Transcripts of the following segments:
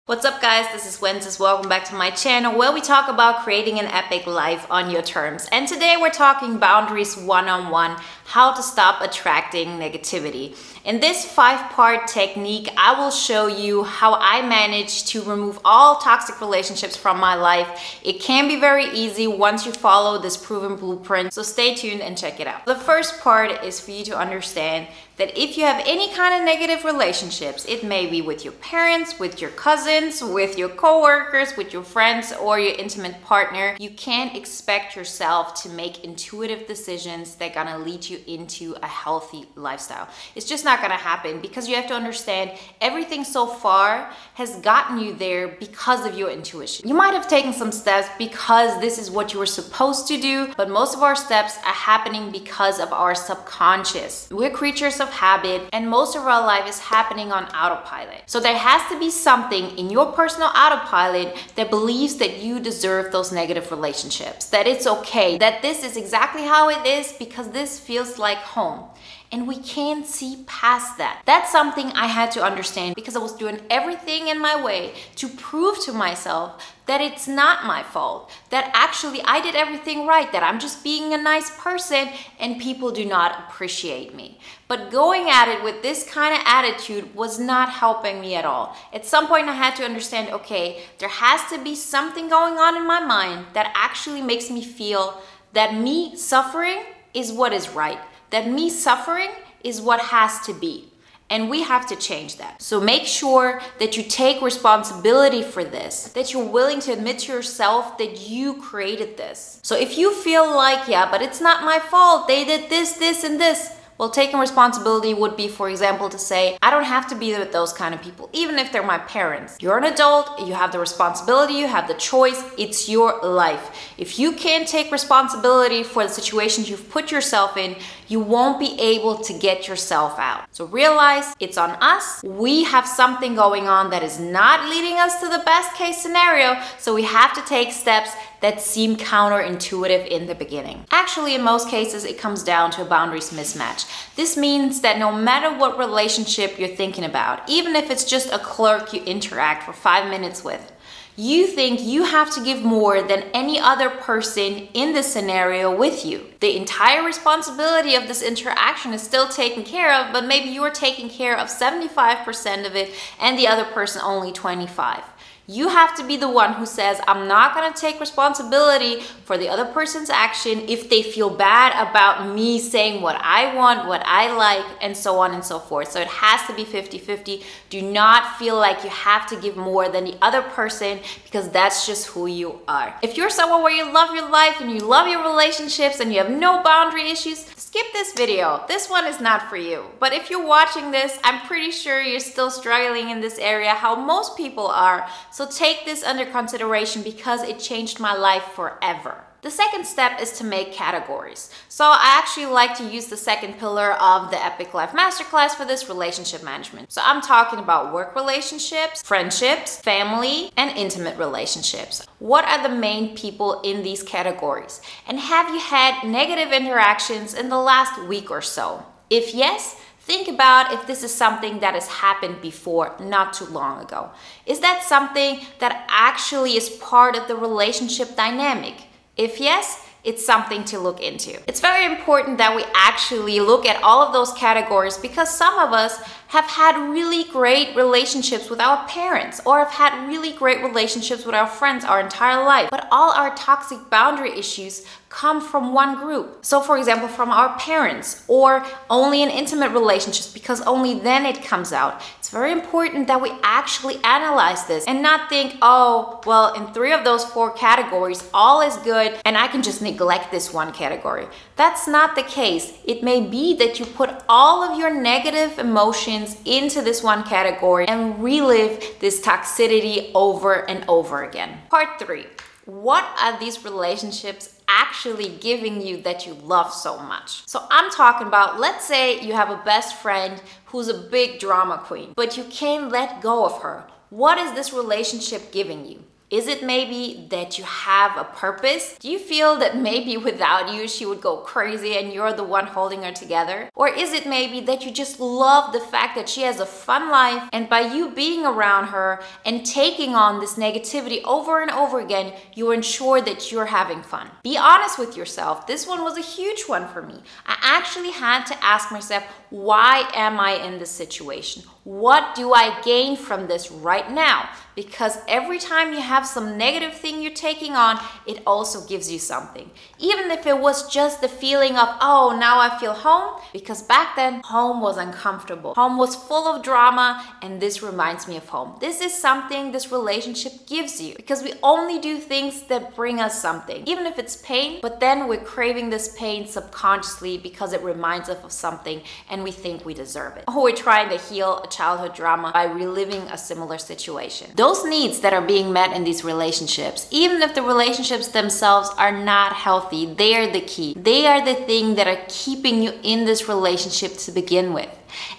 What's up guys, this is Wenzes. Welcome back to my channel where we talk about creating an epic life on your terms. And today we're talking boundaries one-on-one, how to stop attracting negativity. In this 5-part technique, I will show you how I manage to remove all toxic relationships from my life. It can be very easy once you follow this proven blueprint, so stay tuned and check it out. The first part is for you to understand that if you have any kind of negative relationships, it may be with your parents, with your cousins, with your coworkers, with your friends, or your intimate partner, you can't expect yourself to make intuitive decisions that are gonna lead you into a healthy lifestyle. It's just not gonna happen because you have to understand everything so far has gotten you there because of your intuition. You might have taken some steps because this is what you were supposed to do, but most of our steps are happening because of our subconscious. We're creatures of habit, and most of our life is happening on autopilot. So there has to be something in your personal autopilot that believes that you deserve those negative relationships, that it's okay, that this is exactly how it is because this feels like home. And we can't see past that. That's something I had to understand because I was doing everything in my way to prove to myself that it's not my fault, that actually I did everything right, that I'm just being a nice person and people do not appreciate me. But going at it with this kind of attitude was not helping me at all. At some point I had to understand, okay, there has to be something going on in my mind that actually makes me feel that me suffering is what is right, that me suffering is what has to be. And we have to change that. So make sure that you take responsibility for this, that you're willing to admit to yourself that you created this. So if you feel like, yeah, but it's not my fault, they did this, this, and this, well, taking responsibility would be, for example, to say, I don't have to be with those kind of people, even if they're my parents. You're an adult, you have the responsibility, you have the choice, it's your life. If you can't take responsibility for the situations you've put yourself in, you won't be able to get yourself out. So realize it's on us. We have something going on that is not leading us to the best case scenario, so we have to take steps that seem counterintuitive in the beginning. Actually, in most cases, it comes down to a boundaries mismatch. This means that no matter what relationship you're thinking about, even if it's just a clerk you interact for 5 minutes with, you think you have to give more than any other person in the scenario with you. The entire responsibility of this interaction is still taken care of, but maybe you're taking care of 75% of it and the other person only 25%. You have to be the one who says, I'm not gonna take responsibility for the other person's action if they feel bad about me saying what I want, what I like, and so on and so forth. So it has to be 50-50. Do not feel like you have to give more than the other person because that's just who you are. If you're someone where you love your life and you love your relationships and you have no boundary issues, skip this video. This one is not for you. But if you're watching this, I'm pretty sure you're still struggling in this area, how most people are. So take this under consideration because it changed my life forever. The second step is to make categories. So I actually like to use the second pillar of the Epic Life Masterclass for this, relationship management. So I'm talking about work relationships, friendships, family, and intimate relationships. What are the main people in these categories? And have you had negative interactions in the last week or so? If yes, think about if this is something that has happened before, not too long ago. Is that something that actually is part of the relationship dynamic? If yes, it's something to look into. It's very important that we actually look at all of those categories because some of us have had really great relationships with our parents or have had really great relationships with our friends our entire life. But all our toxic boundary issues come from one group. So for example, from our parents or only in intimate relationships because only then it comes out. It's very important that we actually analyze this and not think, oh, well, in 3 of those 4 categories, all is good and I can just neglect this one category. That's not the case. It may be that you put all of your negative emotions into this one category and relive this toxicity over and over again. Part 3. What are these relationships actually giving you that you love so much? So I'm talking about, let's say you have a best friend who's a big drama queen, but you can't let go of her. What is this relationship giving you? Is it maybe that you have a purpose? Do you feel that maybe without you she would go crazy and you're the one holding her together? Or is it maybe that you just love the fact that she has a fun life, and by you being around her and taking on this negativity over and over again, you ensure that you're having fun? Be honest with yourself. This one was a huge one for me. I actually had to ask myself, why am I in this situation? What do I gain from this right now? Because every time you have some negative thing you're taking on, it also gives you something. Even if it was just the feeling of, oh, now I feel home, because back then home was uncomfortable. Home was full of drama, and this reminds me of home. This is something this relationship gives you, because we only do things that bring us something, even if it's pain, but then we're craving this pain subconsciously because it reminds us of something and we think we deserve it. Or we're trying to heal a childhood drama by reliving a similar situation. Those needs that are being met in these relationships, even if the relationships themselves are not healthy, they are the key. They are the thing that are keeping you in this relationship to begin with.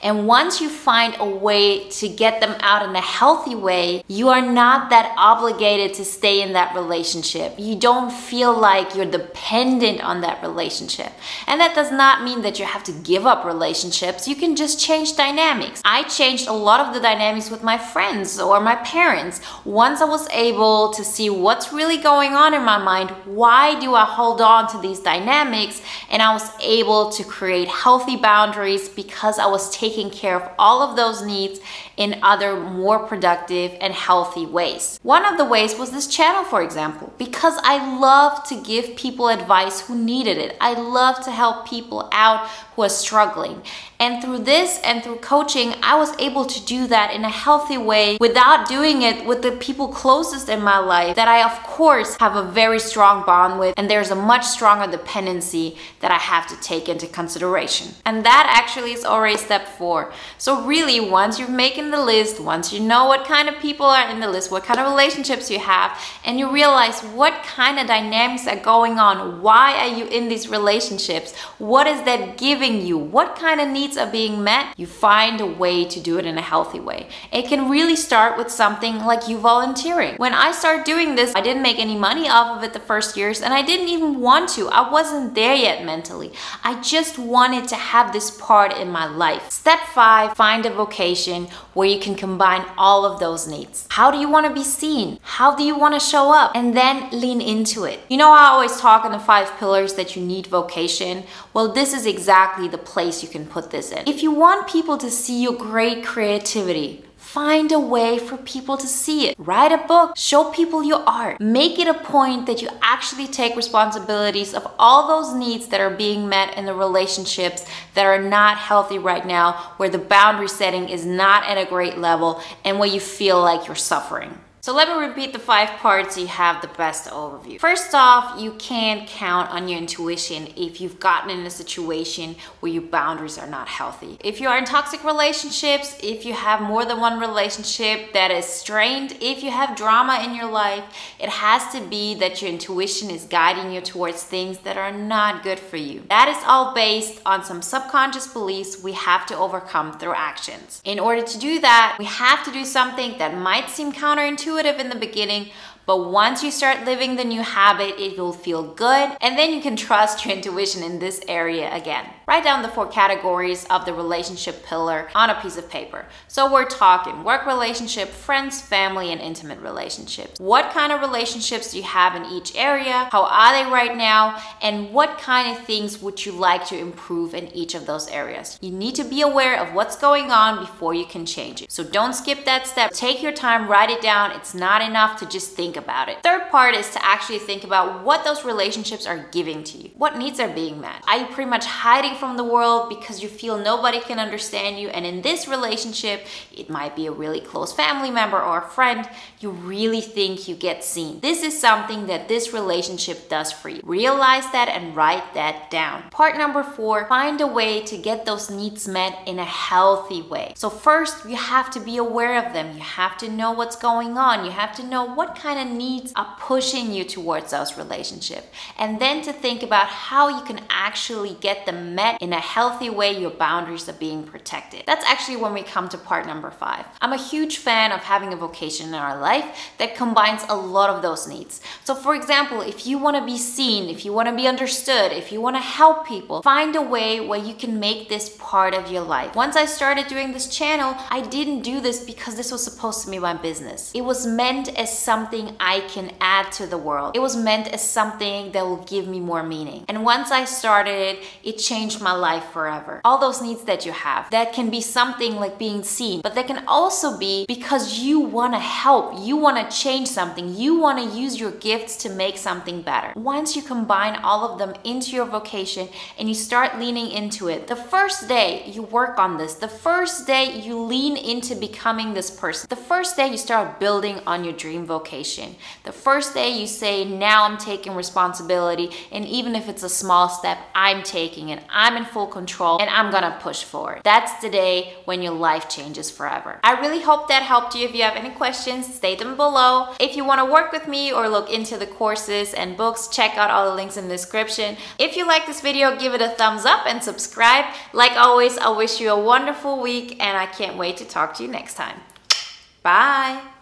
And once you find a way to get them out in a healthy way, you are not that obligated to stay in that relationship. You don't feel like you're dependent on that relationship. And that does not mean that you have to give up relationships. You can just change dynamics. I changed a lot of the dynamics with my friends or my parents. Once I was able to see what's really going on in my mind, why do I hold on to these dynamics? And I was able to create healthy boundaries because I was taking care of all of those needs in other more productive and healthy ways. One of the ways was this channel, for example, because I love to give people advice who needed it. I love to help people out who are struggling. And through this and through coaching, I was able to do that in a healthy way without doing it with the people closest in my life that I, of course, have a very strong bond with, and there's a much stronger dependency that I have to take into consideration. And that actually is already step 4. So really, once you've making the list, once you know what kind of people are in the list, what kind of relationships you have, and you realize what kind of dynamics are going on, why are you in these relationships, what is that giving you, what kind of needs are being met, you find a way to do it in a healthy way. It can really start with something like you volunteering. When I started doing this, I didn't make any money off of it the first years, and I didn't even want to. I wasn't there yet mentally. I just wanted to have this part in my life. Step 5, find a vocation where you can combine all of those needs. How do you want to be seen? How do you want to show up? And then lean into it. You know, I always talk in the 5 pillars that you need vocation. Well, this is exactly the place you can put this in. If you want people to see your great creativity, find a way for people to see it. Write a book, show people your art. Make it a point that you actually take responsibilities of all those needs that are being met in the relationships that are not healthy right now, where the boundary setting is not at a great level and where you feel like you're suffering. So let me repeat the 5 parts so you have the best overview. First off, you can't count on your intuition if you've gotten in a situation where your boundaries are not healthy. If you are in toxic relationships, if you have more than one relationship that is strained, if you have drama in your life, it has to be that your intuition is guiding you towards things that are not good for you. That is all based on some subconscious beliefs we have to overcome through actions. In order to do that, we have to do something that might seem counterintuitive in the beginning, but once you start living the new habit, it will feel good, and then you can trust your intuition in this area again. Write down the 4 categories of the relationship pillar on a piece of paper. So we're talking work relationship, friends, family, and intimate relationships. What kind of relationships do you have in each area? How are they right now? And what kind of things would you like to improve in each of those areas? You need to be aware of what's going on before you can change it. So don't skip that step. Take your time, write it down. It's not enough to just think about it. Third part is to actually think about what those relationships are giving to you. What needs are being met? Are you pretty much hiding from the world because you feel nobody can understand you? And in this relationship, it might be a really close family member or a friend, you really think you get seen. This is something that this relationship does for you. Realize that and write that down. Part number 4, find a way to get those needs met in a healthy way. So first, you have to be aware of them. You have to know what's going on. You have to know what kind of unmet needs are pushing you towards those relationships. And then to think about how you can actually get them met in a healthy way, your boundaries are being protected. That's actually when we come to part number 5. I'm a huge fan of having a vocation in our life that combines a lot of those needs. So for example, if you want to be seen, if you want to be understood, if you want to help people, find a way where you can make this part of your life. Once I started doing this channel, I didn't do this because this was supposed to be my business. It was meant as something I can add to the world. It was meant as something that will give me more meaning. And once I started it, it changed my life forever. All those needs that you have, that can be something like being seen, but that can also be because you want to help, you want to change something, you want to use your gifts to make something better. Once you combine all of them into your vocation and you start leaning into it, the first day you work on this, the first day you lean into becoming this person, the first day you start building on your dream vocation, the first day you say, now I'm taking responsibility, and even if it's a small step, I'm taking it, I'm in full control, and I'm gonna push forward. That's the day when your life changes forever. I really hope that helped you. If you have any questions, state them below. If you want to work with me or look into the courses and books, check out all the links in the description. If you like this video, give it a thumbs up and subscribe. Like always, I wish you a wonderful week, and I can't wait to talk to you next time. Bye!